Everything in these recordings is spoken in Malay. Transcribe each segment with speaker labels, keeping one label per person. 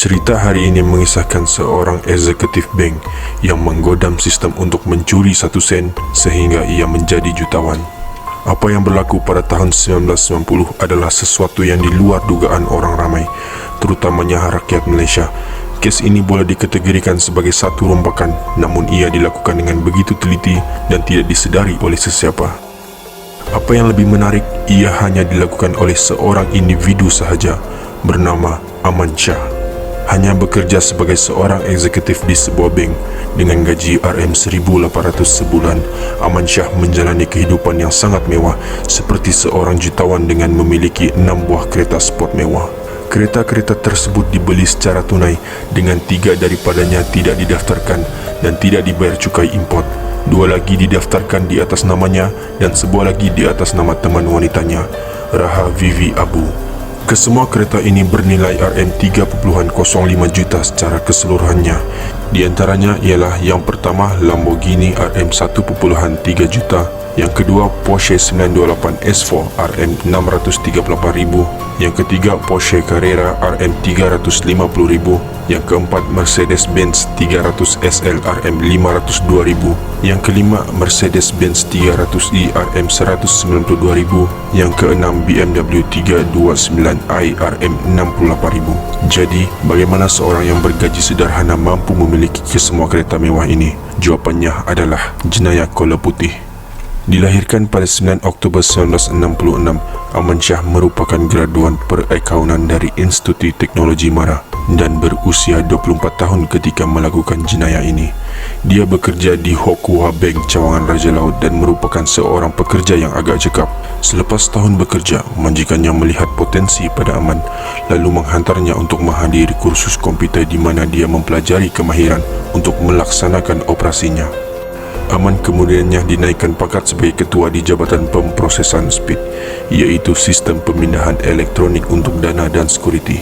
Speaker 1: Cerita hari ini mengisahkan seorang eksekutif bank yang menggodam sistem untuk mencuri 1 sen sehingga ia menjadi jutawan. Apa yang berlaku pada tahun 1990 adalah sesuatu yang di luar dugaan orang ramai, terutamanya rakyat Malaysia. Kes ini boleh dikategorikan sebagai satu rombakan, namun ia dilakukan dengan begitu teliti dan tidak disedari oleh sesiapa. Apa yang lebih menarik, ia hanya dilakukan oleh seorang individu sahaja bernama Aman Shah. Hanya bekerja sebagai seorang eksekutif di sebuah bank dengan gaji RM1,800 sebulan, Aman Shah menjalani kehidupan yang sangat mewah seperti seorang jutawan dengan memiliki 6 buah kereta sport mewah. Kereta-kereta tersebut dibeli secara tunai, dengan 3 daripadanya tidak didaftarkan dan tidak dibayar cukai import. 2 lagi didaftarkan di atas namanya dan sebuah lagi di atas nama teman wanitanya, Raha Vivi Abu. Kesemua kereta ini bernilai RM3.05 juta secara keseluruhannya. Di antaranya ialah yang pertama Lamborghini RM1.3 juta, yang kedua Porsche 928 S4 RM638,000, yang ketiga Porsche Carrera RM350,000, yang keempat Mercedes-Benz 300 SL RM502,000, yang kelima Mercedes-Benz 300i RM192,000, yang keenam BMW 329i RM68,000. Jadi, bagaimana seorang yang bergaji sederhana mampu memiliki kesemua kereta mewah ini? Jawapannya adalah jenayah kola putih. Dilahirkan pada 9 Oktober 1966, Aman Shah merupakan graduan perakaunan dari Institut Teknologi Mara dan berusia 24 tahun ketika melakukan jenayah ini. Dia bekerja di Hock Hua Bank, Cawangan Raja Laut dan merupakan seorang pekerja yang agak cekap. Selepas tahun bekerja, majikannya melihat potensi pada Aman lalu menghantarnya untuk menghadiri kursus komputer di mana dia mempelajari kemahiran untuk melaksanakan operasinya. Aman kemudiannya dinaikkan pangkat sebagai ketua di Jabatan Pemprosesan SPID, iaitu Sistem Pemindahan Elektronik untuk Dana dan Sekuriti.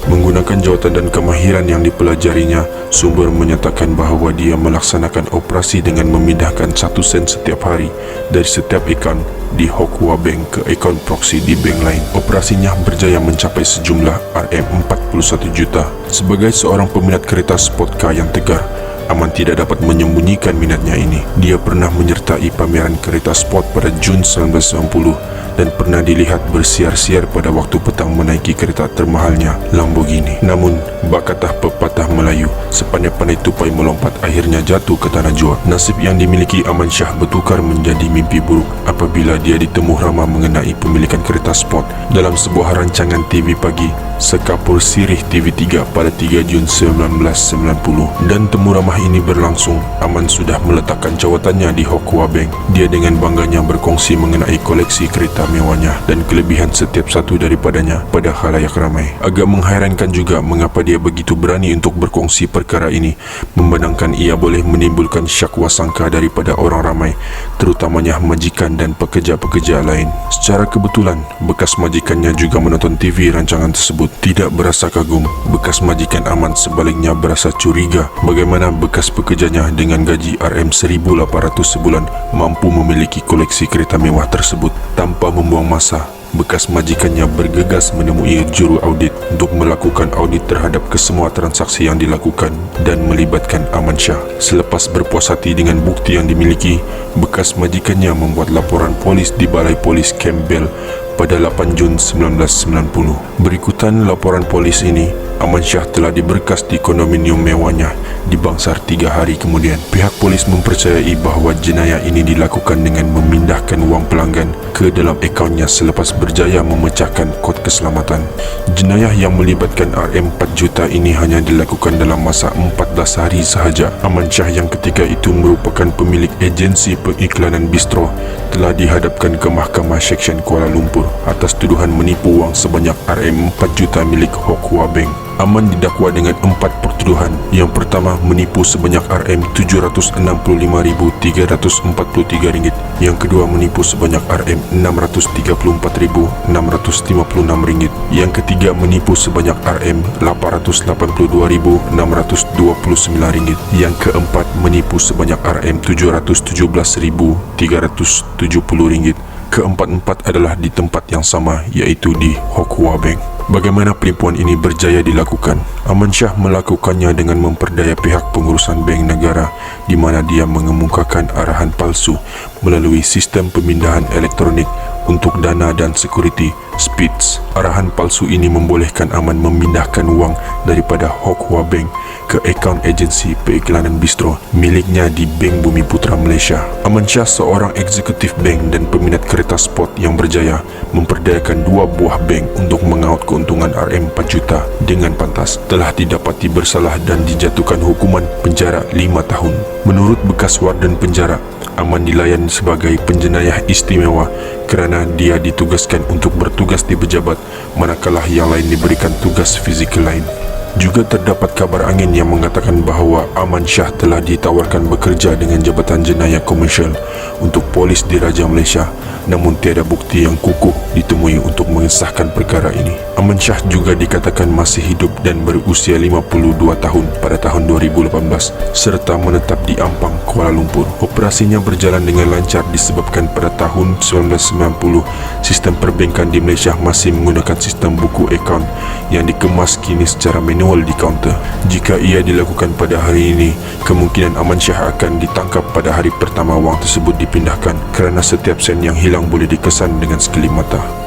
Speaker 1: Menggunakan jawatan dan kemahiran yang dipelajarinya, sumber menyatakan bahawa dia melaksanakan operasi dengan memindahkan 1 sen setiap hari dari setiap akaun di Hock Hua Bank ke akaun proksi di bank lain. Operasinya berjaya mencapai sejumlah RM41 juta. Sebagai seorang peminat kereta sport car yang tegar, Aman tidak dapat menyembunyikan minatnya ini. Dia pernah menyertai pameran kereta sport pada Jun 1990 dan pernah dilihat bersiar-siar pada waktu petang menaiki kereta termahalnya, Lamborghini. Namun, bakatah pepatah Melayu, sepandai-pandai tupai melompat akhirnya jatuh ke tanah jua. Nasib yang dimiliki Aman Shah bertukar menjadi mimpi buruk apabila dia ditemu ramah mengenai pemilikan kereta sport dalam sebuah rancangan TV pagi Sekapur Sirih TV3 pada 3 Jun 1990. Dan temu ramah ini berlangsung, Aman sudah meletakkan jawatannya di Hock Hua Bank. Dia dengan bangganya berkongsi mengenai koleksi kereta mewahnya dan kelebihan setiap satu daripadanya pada khalayak ramai. Agak menghairankan juga mengapa dia begitu berani untuk berkongsi perkara ini, memandangkan ia boleh menimbulkan syak wasangka daripada orang ramai, terutamanya majikan dan pekerja-pekerja lain. Secara kebetulan, bekas majikannya juga menonton TV rancangan tersebut. Tidak berasa kagum, bekas majikan Aman sebaliknya berasa curiga bagaimana bekas pekerjanya dengan gaji RM1,800 sebulan mampu memiliki koleksi kereta mewah tersebut. Tanpa membuang masa, bekas majikannya bergegas menemui juru audit untuk melakukan audit terhadap kesemua transaksi yang dilakukan dan melibatkan Aman Shah. Selepas berpuas hati dengan bukti yang dimiliki, bekas majikannya membuat laporan polis di Balai Polis Campbell pada 8 Jun 1990. Berikutan laporan polis ini, Aman Shah telah diberkas di kondominium mewahnya di Bangsar 3 hari kemudian. Pihak polis mempercayai bahawa jenayah ini dilakukan dengan memindahkan wang pelanggan ke dalam akaunnya selepas berjaya memecahkan kod keselamatan. Jenayah yang melibatkan RM4 juta ini hanya dilakukan dalam masa 14 hari sahaja. Aman Shah yang ketika itu merupakan pemilik agensi pengiklanan bistro telah dihadapkan ke Mahkamah Seksyen Kuala Lumpur atas tuduhan menipu wang sebanyak RM4 juta milik Hock Hua Bank. Aman didakwa dengan 4 pertuduhan. Yang pertama, menipu sebanyak RM765,343. Yang kedua, menipu sebanyak RM634,656. Yang ketiga, menipu sebanyak RM882,629. Yang keempat, menipu sebanyak RM717,370. Keempat-empat adalah di tempat yang sama, iaitu di Hock Hua Bank. Bagaimana penipuan ini berjaya dilakukan? Aman Shah melakukannya dengan memperdaya pihak pengurusan bank negara di mana dia mengemukakan arahan palsu melalui sistem pemindahan elektronik untuk dana dan security SPITS. Arahan palsu ini membolehkan Aman memindahkan wang daripada Hock Hua Bank ke akaun agensi periklanan bistro miliknya di Bank Bumi Putra Malaysia. Aman Shah, seorang eksekutif bank dan peminat kereta sport yang berjaya, memperdayakan dua buah bank untuk mengaut keuntungan RM4 juta dengan pantas, telah didapati bersalah dan dijatuhkan hukuman penjara 5 tahun. Menurut bekas warden penjara, Aman dilayan sebagai penjenayah istimewa kerana dia ditugaskan untuk bertugas di pejabat, manakala yang lain diberikan tugas fizikal lain. Juga terdapat kabar angin yang mengatakan bahawa Aman Shah telah ditawarkan bekerja dengan Jabatan Jenayah Komersial untuk polis Diraja Malaysia, namun tiada bukti yang kukuh ditemui untuk mengesahkan perkara ini. Aman Shah juga dikatakan masih hidup dan berusia 52 tahun pada tahun 2018 serta menetap di Ampang, Kuala Lumpur. Operasinya berjalan dengan lancar disebabkan pada tahun 1990 sistem perbankan di Malaysia masih menggunakan sistem buku akaun yang dikemas kini secara manual di kaunter. Jika ia dilakukan pada hari ini, kemungkinan Aman Shah akan ditangkap pada hari pertama wang tersebut dipindahkan kerana setiap sen yang hilang boleh dikesan dengan sekelip mata.